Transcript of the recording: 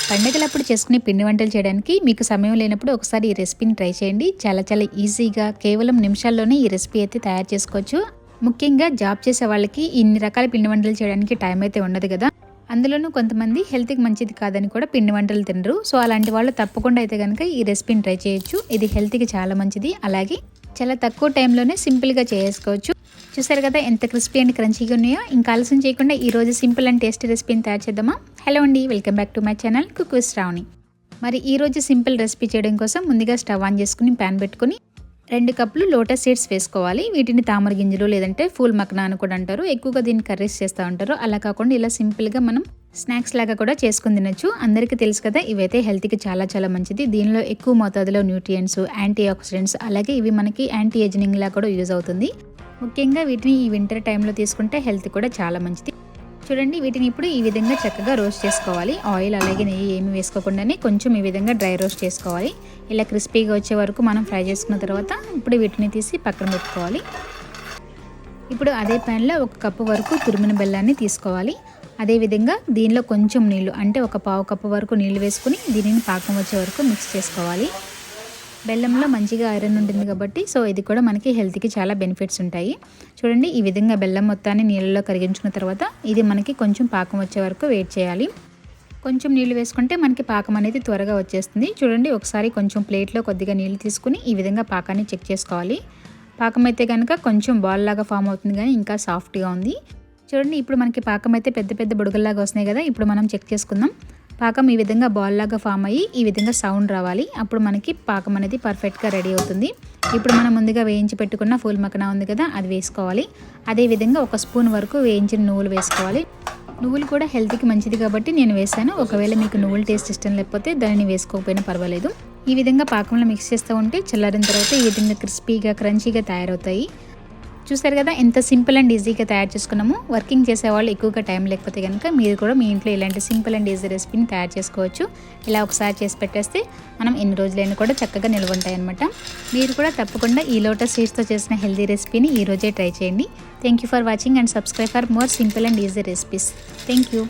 పండగలప్పుడు చేసుకునే పిండి వంటలు చేయడానికి మీకు సమయం లేనప్పుడు ఒకసారి ఈ రెసిపీని ట్రై చేయండి. చాలా చాలా ఈజీగా కేవలం నిమిషాల్లోనే ఈ రెసిపీ అయితే తయారు చేసుకోవచ్చు. ముఖ్యంగా జాబ్ చేసే వాళ్ళకి ఇన్ని రకాల పిండి వంటలు చేయడానికి టైం అయితే ఉండదు కదా. అందులోనూ కొంతమంది హెల్త్కి మంచిది కాదని కూడా పిండి వంటలు తినరు. సో అలాంటి వాళ్ళు తప్పకుండా అయితే కనుక ఈ రెసిపీని ట్రై చేయొచ్చు. ఇది హెల్త్కి చాలా మంచిది. అలాగే చాలా తక్కువ టైంలోనే సింపుల్గా చేసుకోవచ్చు. చూసారు కదా ఎంత క్రిస్పీ అండ్ క్రంచీగా ఉన్నాయో. ఇంకా ఆలస్యం చేయకుండా ఈ రోజు సింపుల్ అండ్ టేస్టీ రెసిపీని తయారు చేద్దామా. హలో అండి, welcome back to my channel cook with Shravani. మరి ఈ రోజు సింపుల్ రెసిపీ చేయడం కోసం ముందుగా స్టవ్ ఆన్ చేసుకుని ప్యాన్ పెట్టుకుని 2 కప్పులు లోటస్ సీడ్స్ వేసుకోవాలి. వీటిని తామర గింజలు లేదంటే ఫూల్ మక్నా అని కూడా అంటారు. ఎక్కువగా దీన్ని కర్రీస్ చేస్తూ ఉంటారు. అలా కాకుండా ఇలా సింపుల్గా మనం స్నాక్స్ లాగా కూడా చేసుకుని తినచ్చు. అందరికీ తెలుసు కదా, ఇవైతే హెల్త్కి చాలా చాలా మంచిది. దీనిలో ఎక్కువ మోతాదులో న్యూట్రియంట్స్, యాంటీ ఆక్సిడెంట్స్, అలాగే ఇవి మనకి యాంటీ ఏజింగ్ లా కూడా యూజ్ అవుతుంది. ముఖ్యంగా వీటిని ఈ వింటర్ టైంలో తీసుకుంటే హెల్త్ కూడా చాలా మంచిది. చూడండి, వీటిని ఇప్పుడు ఈ విధంగా చక్కగా రోస్ట్ చేసుకోవాలి. ఆయిల్ అలాగే నెయ్యి ఏమి వేసుకోకుండానే కొంచెం ఈ విధంగా డ్రై రోస్ట్ చేసుకోవాలి. ఇలా క్రిస్పీగా వచ్చే వరకు మనం ఫ్రై చేసుకున్న తర్వాత ఇప్పుడు వీటిని తీసి పక్కన పెట్టుకోవాలి. ఇప్పుడు అదే ప్యాన్లో 1 కప్పు వరకు తురిమిన బెల్లాన్ని తీసుకోవాలి. అదేవిధంగా దీనిలో కొంచెం నీళ్లు అంటే 1/2 కప్పు వరకు నీళ్లు వేసుకుని దీనిని పాకం వచ్చే వరకు మిక్స్ చేసుకోవాలి. బెల్లంలో మంచిగా ఐరన్ ఉంటుంది కాబట్టి సో ఇది కూడా మనకి హెల్త్కి చాలా బెనిఫిట్స్ ఉంటాయి. చూడండి, ఈ విధంగా బెల్లం మొత్తాన్ని నీళ్ళలో కరిగించుకున్న తర్వాత ఇది మనకి కొంచెం పాకం వచ్చే వరకు వెయిట్ చేయాలి. కొంచెం నీళ్ళు వేసుకుంటే మనకి పాకం అనేది త్వరగా వచ్చేస్తుంది. చూడండి, ఒకసారి కొంచెం ప్లేట్లో కొద్దిగా నీళ్ళు తీసుకుని ఈ విధంగా పాకాన్ని చెక్ చేసుకోవాలి. పాకం అయితే కనుక కొంచెం బాల్ లాగా ఫామ్ అవుతుంది, కానీ ఇంకా సాఫ్ట్గా ఉంది. చూడండి, ఇప్పుడు మనకి పాకం అయితే పెద్ద పెద్ద బుడగల్లాగా వస్తున్నాయి కదా. ఇప్పుడు మనం చెక్ చేసుకుందాం. పాకం ఈ విధంగా బాల్ లాగా ఫామ్ అయ్యి ఈ విధంగా సౌండ్ రావాలి. అప్పుడు మనకి పాకం అనేది పర్ఫెక్ట్గా రెడీ అవుతుంది. ఇప్పుడు మనం ముందుగా వేయించి పెట్టుకున్న ఫూల్ మక్నా ఉంది కదా, అది వేసుకోవాలి. అదేవిధంగా 1 స్పూన్ వరకు వేయించిన నువ్వులు వేసుకోవాలి. నువ్వులు కూడా హెల్త్కి మంచిది కాబట్టి నేను వేసాను. ఒకవేళ మీకు నువ్వుల టేస్ట్ ఇష్టం లేకపోతే దానిని వేసుకోకపోయినా పర్వాలేదు. ఈ విధంగా పాకంలో మిక్స్ చేస్తూ ఉంటే చల్లారిన తర్వాత ఈ విధంగా క్రిస్పీగా క్రంచీగా తయారవుతాయి. చూసారు కదా ఎంత సింపుల్ అండ్ ఈజీగా తయారు చేసుకున్నాము. వర్కింగ్ చేసేవాళ్ళు ఎక్కువగా టైం లేకపోతే కనుక మీరు కూడా మీ ఇంట్లో ఇలాంటి సింపుల్ అండ్ ఈజీ రెసిపీని తయారు చేసుకోవచ్చు. ఇలా ఒకసారి చేసి పెట్టేస్తే మనం ఎన్ని రోజులైనా కూడా చక్కగా నిల్వ ఉంటాయి అనమాట. మీరు కూడా తప్పకుండా ఈ లోటస్ సీడ్స్తో చేసిన హెల్తీ రెసిపీని ఈ రోజే ట్రై చేయండి. Thank you for watching and subscribe for more simple and easy recipes. Thank you.